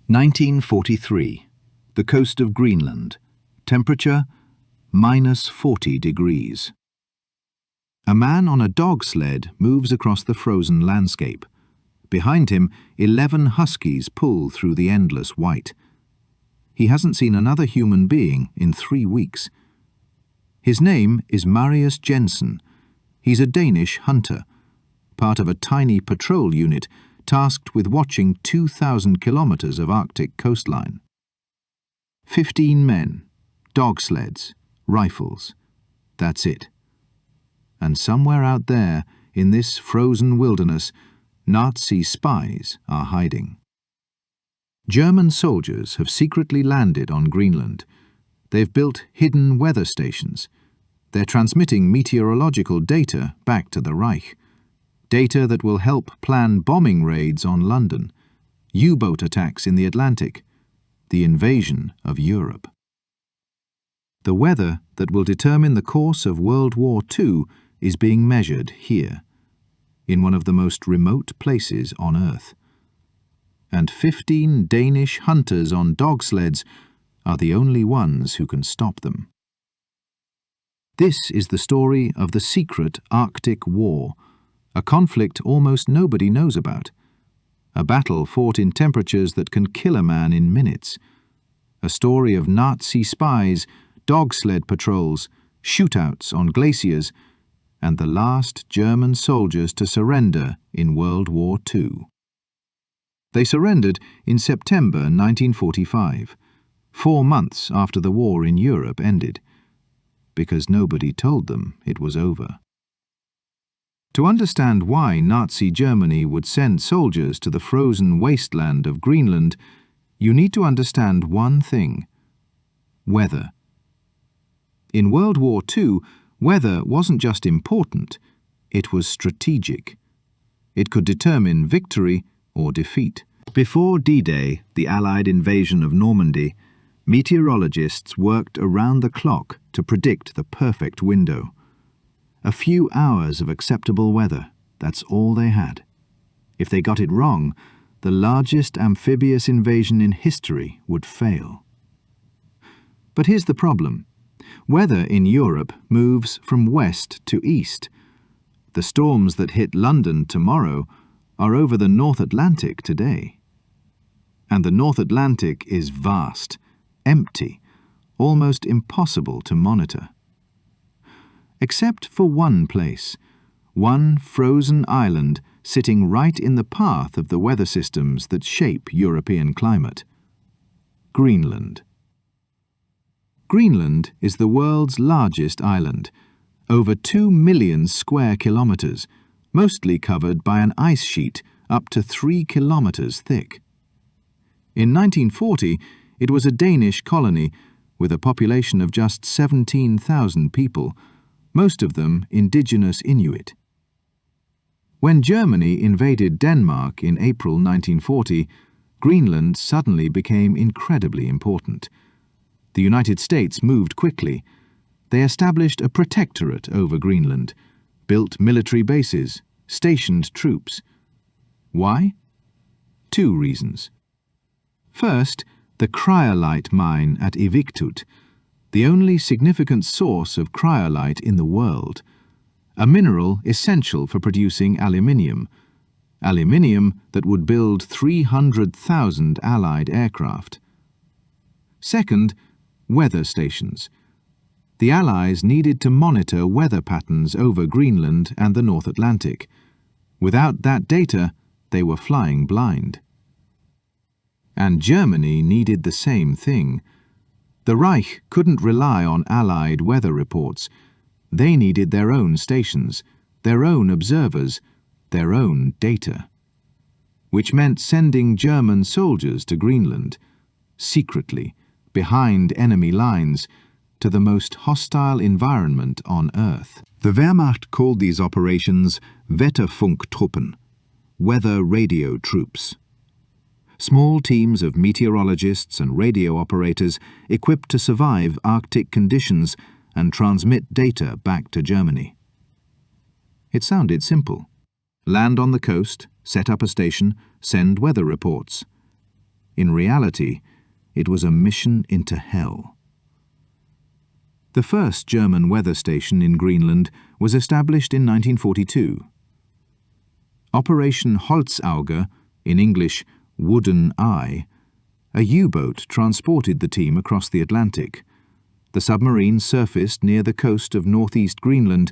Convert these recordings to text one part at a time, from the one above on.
1943. The coast of Greenland. Temperature -40 degrees. A man on a dog sled moves across the frozen landscape. Behind him, 11 huskies pull through the endless white. He hasn't seen another human being in 3 weeks. His name is Marius Jensen. He's a Danish hunter, part of a tiny patrol unit tasked with watching 2,000 kilometers of Arctic coastline. 15 men, dog sleds, rifles. That's it. And somewhere out there, in this frozen wilderness, Nazi spies are hiding. German soldiers have secretly landed on Greenland. They've built hidden weather stations. They're transmitting meteorological data back to the Reich. Data that will help plan bombing raids on London, U-boat attacks in the Atlantic, the invasion of Europe. The weather that will determine the course of World War II is being measured here, in one of the most remote places on Earth. And 15 Danish hunters on dog sleds are the only ones who can stop them. This is the story of the secret Arctic War, a conflict almost nobody knows about, a battle fought in temperatures that can kill a man in minutes, a story of Nazi spies, dog sled patrols, shootouts on glaciers, and the last German soldiers to surrender in World War II. They surrendered in September 1945, 4 months after the war in Europe ended, because nobody told them it was over. To understand why Nazi Germany would send soldiers to the frozen wasteland of Greenland, you need to understand one thing: weather. In World War II, weather wasn't just important, it was strategic. It could determine victory or defeat. Before D-Day, the Allied invasion of Normandy, meteorologists worked around the clock to predict the perfect window. A few hours of acceptable weather, that's all they had. If they got it wrong, the largest amphibious invasion in history would fail. But here's the problem. Weather in Europe moves from west to east. The storms that hit London tomorrow are over the North Atlantic today. And the North Atlantic is vast, empty, almost impossible to monitor. Except for one place, one frozen island sitting right in the path of the weather systems that shape European climate: Greenland. Greenland is the world's largest island, over 2 million square kilometers, mostly covered by an ice sheet up to 3 kilometers thick. In 1940, it was a Danish colony with a population of just 17,000 people, most of them indigenous Inuit. When Germany invaded Denmark in April 1940, Greenland suddenly became incredibly important. The United States moved quickly. They established a protectorate over Greenland, built military bases, stationed troops. Why? 2 reasons. First, the cryolite mine at Iviktut, the only significant source of cryolite in the world, a mineral essential for producing aluminium that would build 300,000 Allied aircraft. Second, weather stations. The Allies needed to monitor weather patterns over Greenland and the North Atlantic. Without that data, they were flying blind. And Germany needed the same thing. The Reich couldn't rely on Allied weather reports. They needed their own stations, their own observers, their own data. Which meant sending German soldiers to Greenland, secretly, behind enemy lines, to the most hostile environment on Earth. The Wehrmacht called these operations Wetterfunktruppen, weather radio troops. Small teams of meteorologists and radio operators equipped to survive Arctic conditions and transmit data back to Germany. It sounded simple. Land on the coast, set up a station, send weather reports. In reality, it was a mission into hell. The first German weather station in Greenland was established in 1942. Operation Holzauge, in English, Wooden Eye, a U-boat transported the team across the Atlantic. The submarine surfaced near the coast of northeast Greenland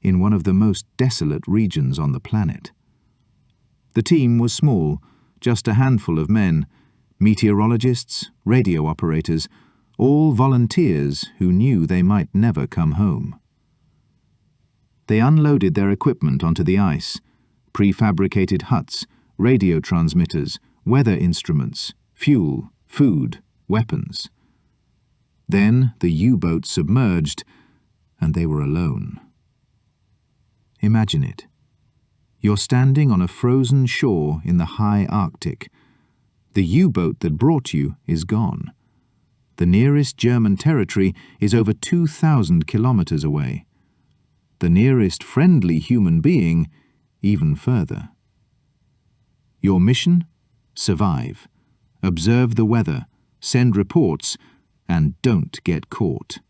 in one of the most desolate regions on the planet. The team was small, just a handful of men, meteorologists, radio operators, all volunteers who knew they might never come home. They unloaded their equipment onto the ice, prefabricated huts, radio transmitters, weather instruments, fuel, food, weapons. Then the U-boat submerged, and they were alone. Imagine it. You're standing on a frozen shore in the high Arctic. The U-boat that brought you is gone. The nearest German territory is over 2,000 kilometers away. The nearest friendly human being even further. Your mission? Survive. Observe the weather, send reports, and don't get caught.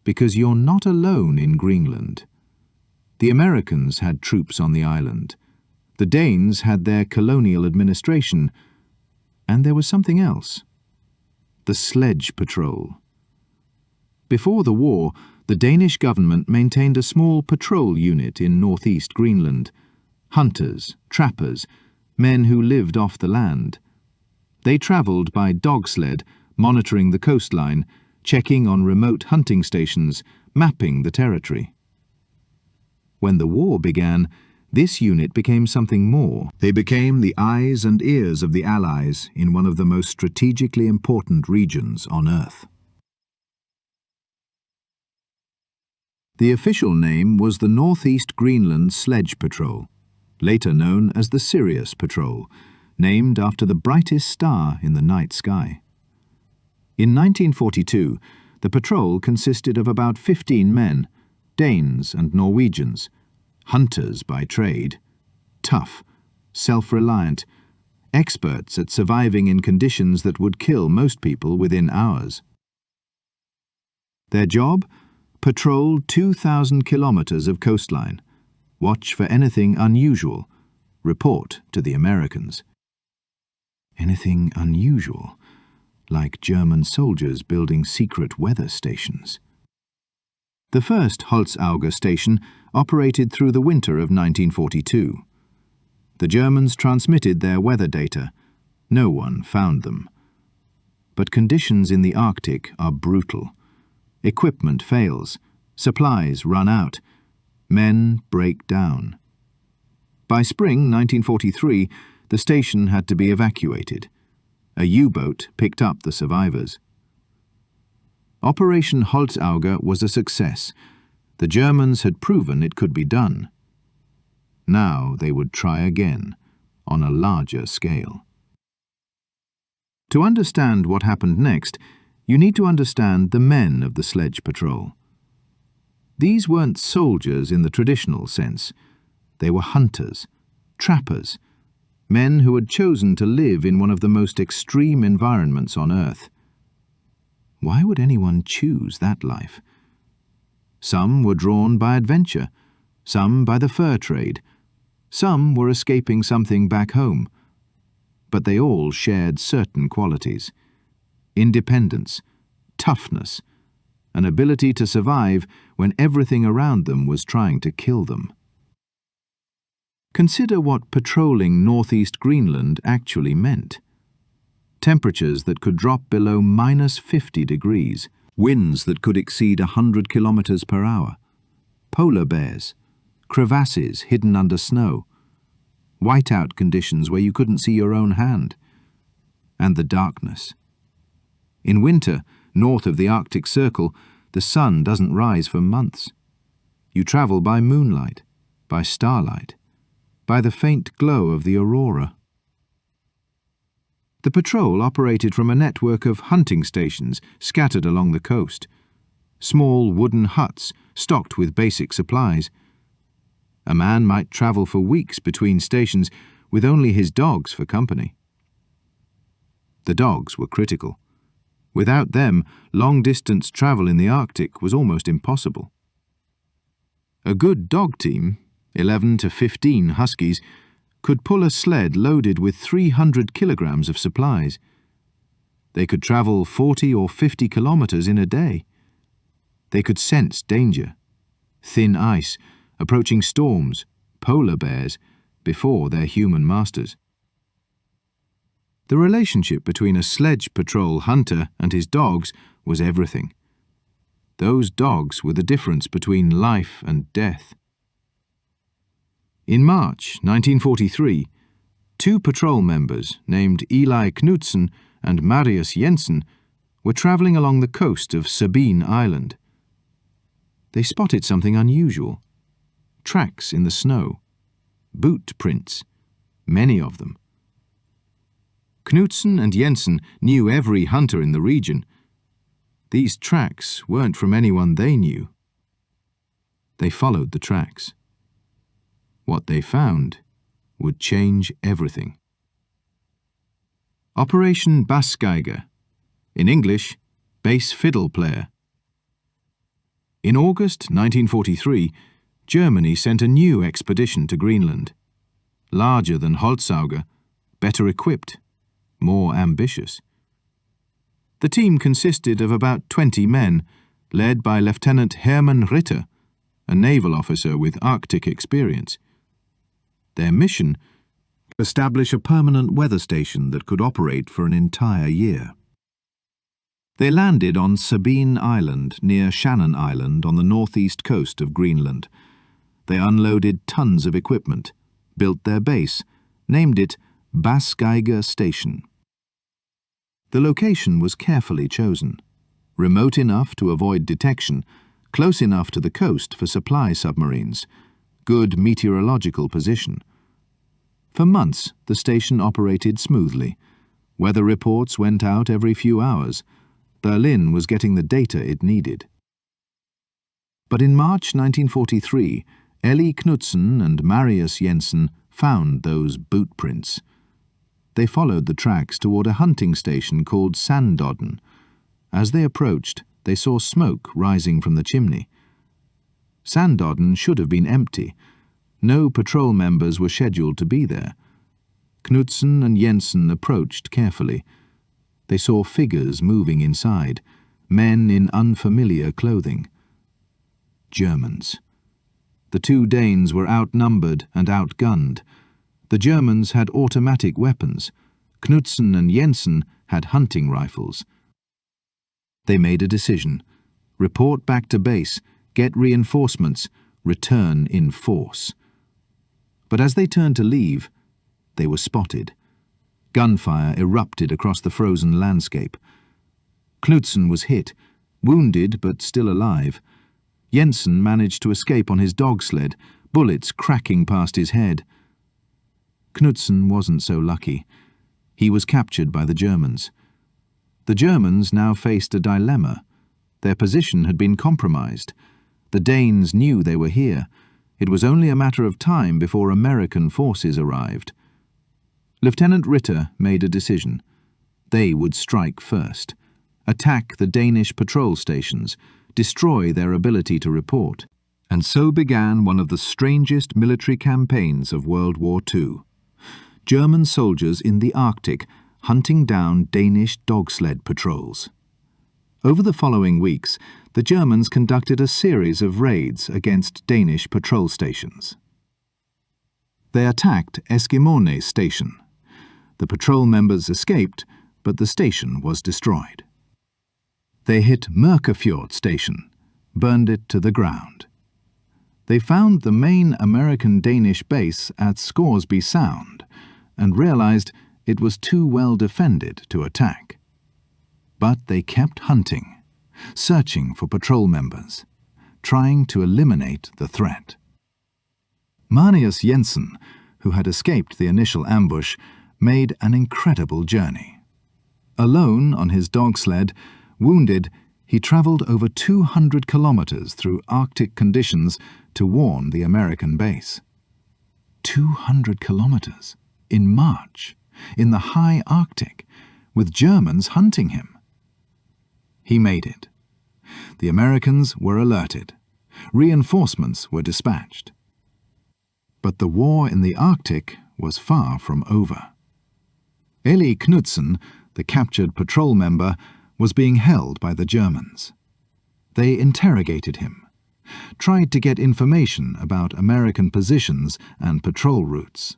Because you're not alone in Greenland. The Americans had troops on the island. The Danes had their colonial administration. And there was something else. The Sledge Patrol. Before the war, the Danish government maintained a small patrol unit in northeast Greenland. Hunters, trappers, men who lived off the land. They travelled by dog sled, monitoring the coastline, checking on remote hunting stations, mapping the territory. When the war began, this unit became something more. They became the eyes and ears of the Allies in one of the most strategically important regions on Earth. The official name was the Northeast Greenland Sledge Patrol, later known as the Sirius Patrol, named after the brightest star in the night sky. In 1942, the patrol consisted of about 15 men, Danes and Norwegians, hunters by trade, tough, self-reliant, experts at surviving in conditions that would kill most people within hours. Their job? Patrol 2,000 kilometers of coastline, watch for anything unusual, report to the Americans. Anything unusual, like German soldiers building secret weather stations. The first Holzauge station operated through the winter of 1942. The Germans transmitted their weather data. No one found them. But conditions in the Arctic are brutal. Equipment fails, supplies run out, men break down. By spring 1943, the station had to be evacuated. A U-boat picked up the survivors. Operation Holzauge was a success. The Germans had proven it could be done. Now they would try again, on a larger scale. To understand what happened next, you need to understand the men of the Sledge Patrol. These weren't soldiers in the traditional sense. They were hunters, trappers, men who had chosen to live in one of the most extreme environments on Earth. Why would anyone choose that life? Some were drawn by adventure, some by the fur trade, some were escaping something back home. But they all shared certain qualities: independence, toughness, an ability to survive when everything around them was trying to kill them. Consider what patrolling northeast Greenland actually meant. Temperatures that could drop below -50 degrees, winds that could exceed 100 kilometers per hour, polar bears, crevasses hidden under snow, whiteout conditions where you couldn't see your own hand, and the darkness. In winter, north of the Arctic Circle, the sun doesn't rise for months. You travel by moonlight, by starlight, by the faint glow of the aurora. The patrol operated from a network of hunting stations scattered along the coast, small wooden huts stocked with basic supplies. A man might travel for weeks between stations with only his dogs for company. The dogs were critical. Without them, long-distance travel in the Arctic was almost impossible. A good dog team, 11 to 15 huskies, could pull a sled loaded with 300 kilograms of supplies. They could travel 40 or 50 kilometers in a day. They could sense danger, thin ice, approaching storms, polar bears, before their human masters. The relationship between a sledge patrol hunter and his dogs was everything. Those dogs were the difference between life and death. In March 1943, 2 patrol members named Eli Knudsen and Marius Jensen were travelling along the coast of Sabine Island. They spotted something unusual. Tracks in the snow. Boot prints. Many of them. Knudsen and Jensen knew every hunter in the region. These tracks weren't from anyone they knew. They followed the tracks. What they found would change everything. Operation Bassgeiger, in English, bass fiddle player. In August 1943, Germany sent a new expedition to Greenland. Larger than Holzauge, better equipped, more ambitious. The team consisted of about 20 men, led by Lieutenant Hermann Ritter, a naval officer with Arctic experience. Their mission: establish a permanent weather station that could operate for an entire year. They landed on Sabine Island near Shannon Island on the northeast coast of Greenland. They unloaded tons of equipment, built their base, named it Bassgeiger Station. The location was carefully chosen, remote enough to avoid detection, close enough to the coast for supply submarines, good meteorological position. For months, the station operated smoothly. Weather reports went out every few hours. Berlin was getting the data it needed. But in March 1943, Eli Knudsen and Marius Jensen found those boot prints. They followed the tracks toward a hunting station called Sandodden. As they approached, they saw smoke rising from the chimney. Sandodden should have been empty. No patrol members were scheduled to be there. Knudsen and Jensen approached carefully. They saw figures moving inside, men in unfamiliar clothing. Germans. The 2 Danes were outnumbered and outgunned. The Germans had automatic weapons. Knudsen and Jensen had hunting rifles. They made a decision: report back to base, get reinforcements, return in force. But as they turned to leave, they were spotted. Gunfire erupted across the frozen landscape. Knudsen was hit, wounded but still alive. Jensen managed to escape on his dog sled, bullets cracking past his head. Knudsen wasn't so lucky. He was captured by the Germans. The Germans now faced a dilemma. Their position had been compromised. The Danes knew they were here. It was only a matter of time before American forces arrived. Lieutenant Ritter made a decision. They would strike first, attack the Danish patrol stations, destroy their ability to report. And so began one of the strangest military campaigns of World War II. German soldiers in the Arctic hunting down Danish dog sled patrols. Over the following weeks, the Germans conducted a series of raids against Danish patrol stations. They attacked Eskimone Station. The patrol members escaped, but the station was destroyed. They hit Mørkefjord Station, burned it to the ground. They found the main American-Danish base at Scoresby Sound and realized it was too well defended to attack. But they kept hunting, searching for patrol members, trying to eliminate the threat. Marius Jensen, who had escaped the initial ambush, made an incredible journey. Alone on his dog sled, wounded, he traveled over 200 kilometers through Arctic conditions to warn the American base. 200 kilometers in March, in the high Arctic, with Germans hunting him. He made it. The Americans were alerted. Reinforcements were dispatched. But the war in the Arctic was far from over. Eli Knudsen, the captured patrol member, was being held by the Germans. They interrogated him, tried to get information about American positions and patrol routes.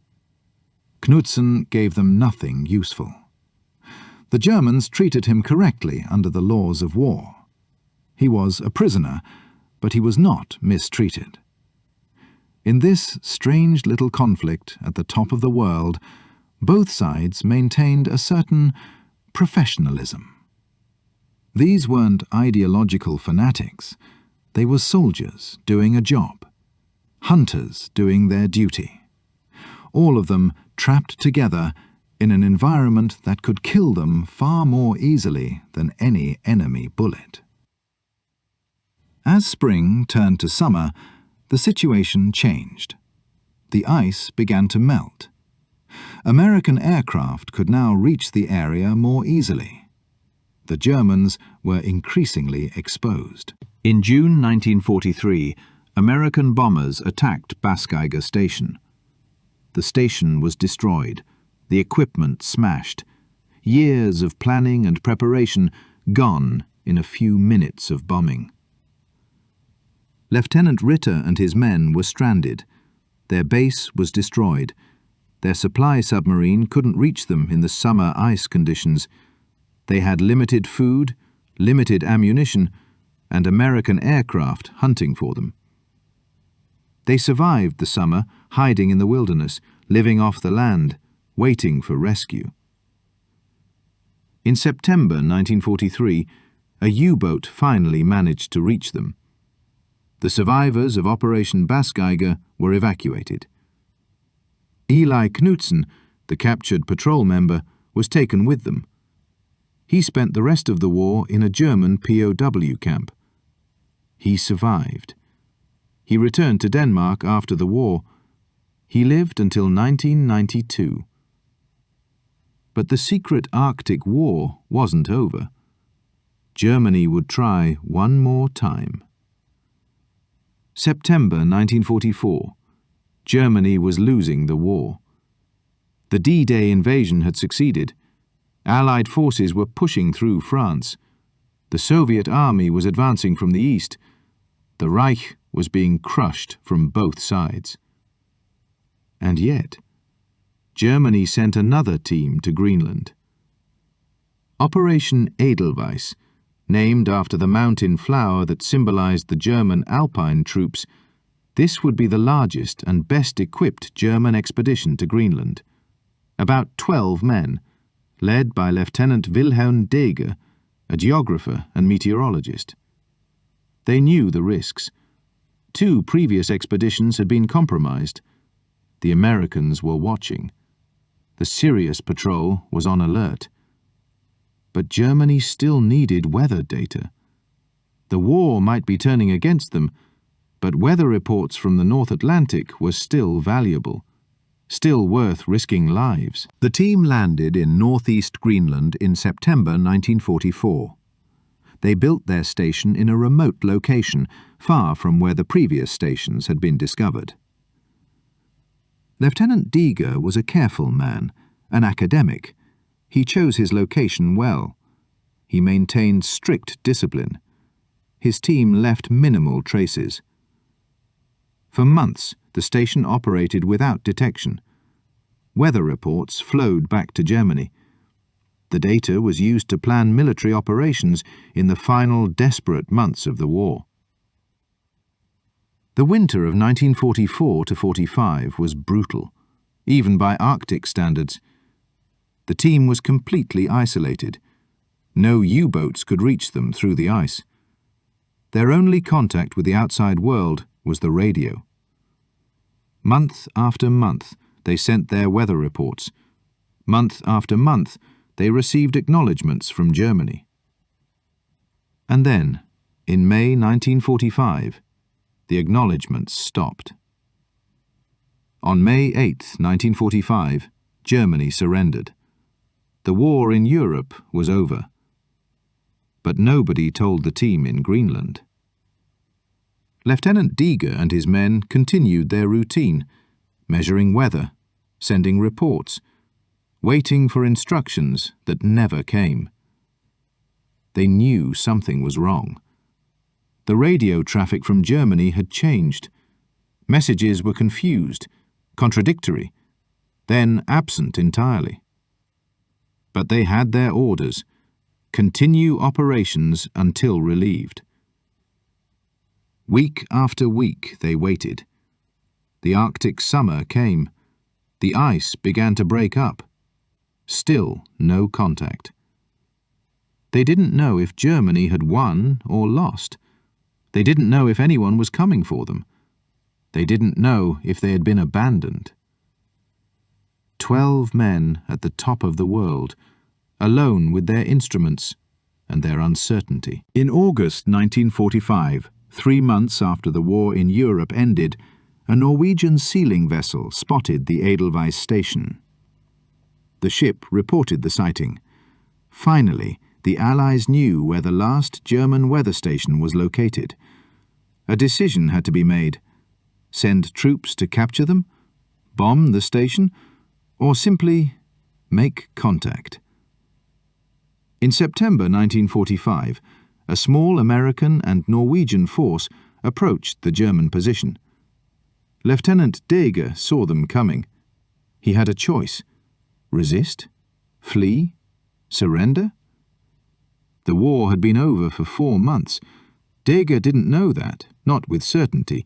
Knudsen gave them nothing useful. The Germans treated him correctly under the laws of war. He was a prisoner, but he was not mistreated. In this strange little conflict at the top of the world, both sides maintained a certain professionalism. These weren't ideological fanatics. They were soldiers doing a job, hunters doing their duty, all of them trapped together in an environment that could kill them far more easily than any enemy bullet. As spring turned to summer, the situation changed. The ice began to melt. American aircraft could now reach the area more easily. The Germans were increasingly exposed. In June 1943, American bombers attacked Bassgeiger Station. The station was destroyed, the equipment smashed, years of planning and preparation gone in a few minutes of bombing. Lieutenant Ritter and his men were stranded. Their base was destroyed. Their supply submarine couldn't reach them in the summer ice conditions. They had limited food, limited ammunition, and American aircraft hunting for them. They survived the summer, hiding in the wilderness, living off the land, waiting for rescue. In September 1943, a U-boat finally managed to reach them. The survivors of Operation Bassgeiger were evacuated. Eli Knudsen, the captured patrol member, was taken with them. He spent the rest of the war in a German POW camp. He survived. He returned to Denmark after the war. He lived until 1992. But the secret Arctic War wasn't over. Germany would try one more time. September 1944. Germany was losing the war. The D-Day invasion had succeeded. Allied forces were pushing through France. The Soviet army was advancing from the east. The Reich was being crushed from both sides. And yet, Germany sent another team to Greenland. Operation Edelweiss, named after the mountain flower that symbolized the German Alpine troops, this would be the largest and best equipped German expedition to Greenland. About 12 men, led by Lieutenant Wilhelm Deger, a geographer and meteorologist. They knew the risks. 2 previous expeditions had been compromised. The Americans were watching. The Sirius Patrol was on alert. But Germany still needed weather data. The war might be turning against them, but weather reports from the North Atlantic were still valuable, still worth risking lives. The team landed in northeast Greenland in September 1944. They built their station in a remote location, far from where the previous stations had been discovered. Lieutenant Deger was a careful man, an academic. He chose his location well. He maintained strict discipline. His team left minimal traces. For months, the station operated without detection. Weather reports flowed back to Germany. The data was used to plan military operations in the final desperate months of the war. The winter of 1944 to 45 was brutal, even by Arctic standards. The team was completely isolated. No U-boats could reach them through the ice. Their only contact with the outside world was the radio. Month after month, they sent their weather reports. Month after month, they received acknowledgements from Germany. And then, in May 1945, the acknowledgements stopped. On May 8, 1945, Germany surrendered. The war in Europe was over. But nobody told the team in Greenland. Lieutenant Deeger and his men continued their routine, measuring weather, sending reports, waiting for instructions that never came. They knew something was wrong. The radio traffic from Germany had changed. Messages were confused, contradictory, then absent entirely. But they had their orders: continue operations until relieved. Week after week they waited. The Arctic summer came. The ice began to break up. Still no contact. They didn't know if Germany had won or lost. They didn't know if anyone was coming for them. They didn't know if they had been abandoned. 12 men at the top of the world, alone with their instruments and their uncertainty. In August 1945, 3 months after the war in Europe ended, a Norwegian sealing vessel spotted the Edelweiss station. The ship reported the sighting. Finally, the Allies knew where the last German weather station was located. A decision had to be made: send troops to capture them, bomb the station, or simply make contact. In September 1945, a small American and Norwegian force approached the German position. Lieutenant Deeger saw them coming. He had a choice: resist, flee, surrender? The war had been over for 4 months. Deeger didn't know that, not with certainty,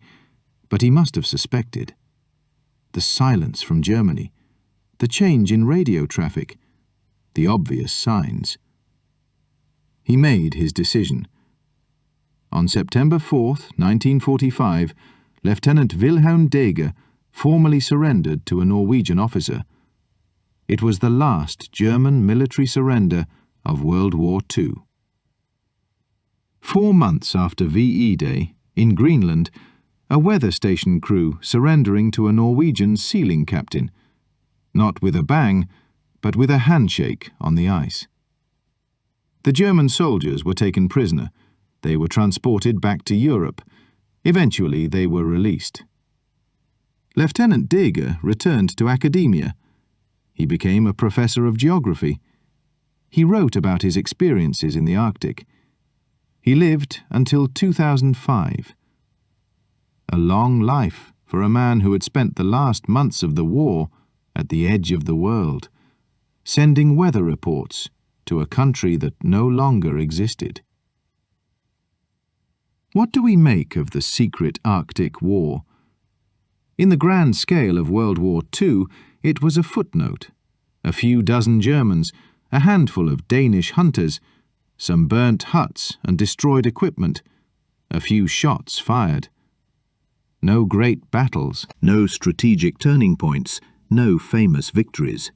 but he must have suspected. The silence from Germany, the change in radio traffic, the obvious signs. He made his decision. On September 4th, 1945, Lieutenant Wilhelm Deeger formally surrendered to a Norwegian officer. It was the last German military surrender of World War II. 4 months after VE Day, in Greenland, a weather station crew surrendering to a Norwegian sealing captain, not with a bang, but with a handshake on the ice. The German soldiers were taken prisoner. They were transported back to Europe. Eventually they were released. Lieutenant Deeger returned to academia. He became a professor of geography. He wrote about his experiences in the Arctic. He lived until 2005. A long life for a man who had spent the last months of the war at the edge of the world, sending weather reports to a country that no longer existed. What do we make of the secret Arctic War? In the grand scale of World War II, it was a footnote. A few dozen Germans, a handful of Danish hunters, some burnt huts and destroyed equipment, a few shots fired. No great battles, no strategic turning points, no famous victories.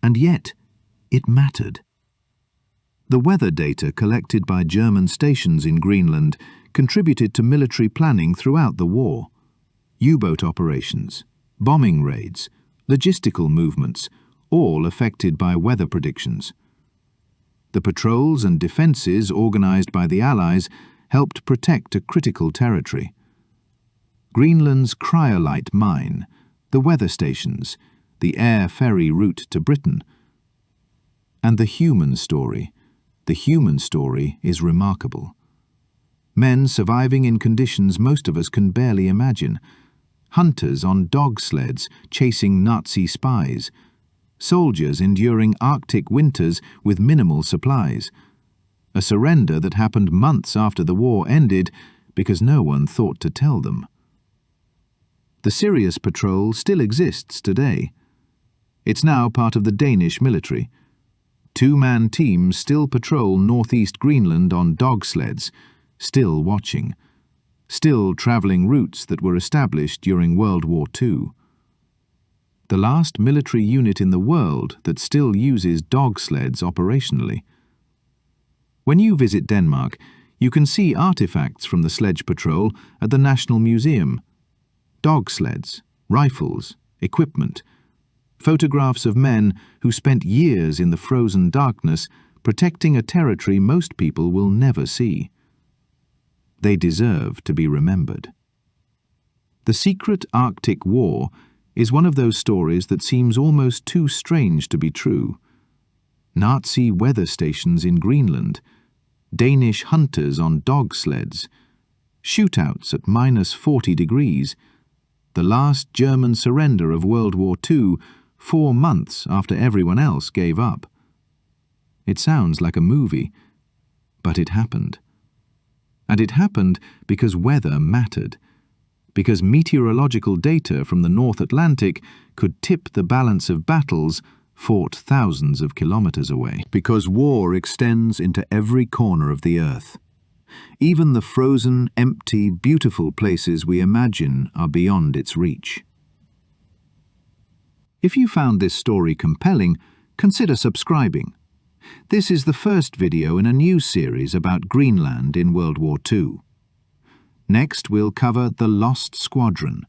And yet, it mattered. The weather data collected by German stations in Greenland contributed to military planning throughout the war. U-boat operations, bombing raids, logistical movements, all affected by weather predictions. The patrols and defences organised by the Allies helped protect a critical territory. Greenland's cryolite mine, the weather stations, the air ferry route to Britain. And the human story. The human story is remarkable. Men surviving in conditions most of us can barely imagine. Hunters on dog sleds chasing Nazi spies. Soldiers enduring Arctic winters with minimal supplies. A surrender that happened months after the war ended because no one thought to tell them. The Sirius Patrol still exists today. It's now part of the Danish military. 2-man teams still patrol northeast Greenland on dog sleds, still watching, still travelling routes that were established during World War II. The last military unit in the world that still uses dog sleds operationally. When you visit Denmark, you can see artifacts from the Sledge Patrol at the National Museum. Dog sleds, rifles, equipment. Photographs of men who spent years in the frozen darkness protecting a territory most people will never see. They deserve to be remembered. The secret Arctic War is one of those stories that seems almost too strange to be true. Nazi weather stations in Greenland, Danish hunters on dog sleds, shootouts at -40 degrees, the last German surrender of World War II 4 months after everyone else gave up. It sounds like a movie, but it happened. And it happened because weather mattered, because meteorological data from the North Atlantic could tip the balance of battles fought thousands of kilometers away, because war extends into every corner of the earth. Even the frozen, empty, beautiful places we imagine are beyond its reach. If you found this story compelling, consider subscribing. This is the first video in a new series about Greenland in World War II. Next, we'll cover the Lost Squadron,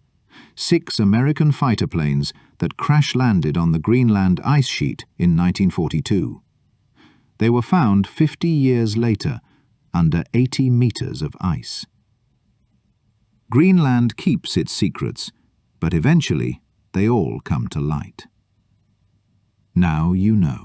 6 American fighter planes that crash-landed on the Greenland ice sheet in 1942. They were found 50 years later, under 80 meters of ice. Greenland keeps its secrets, but eventually they all come to light. Now you know.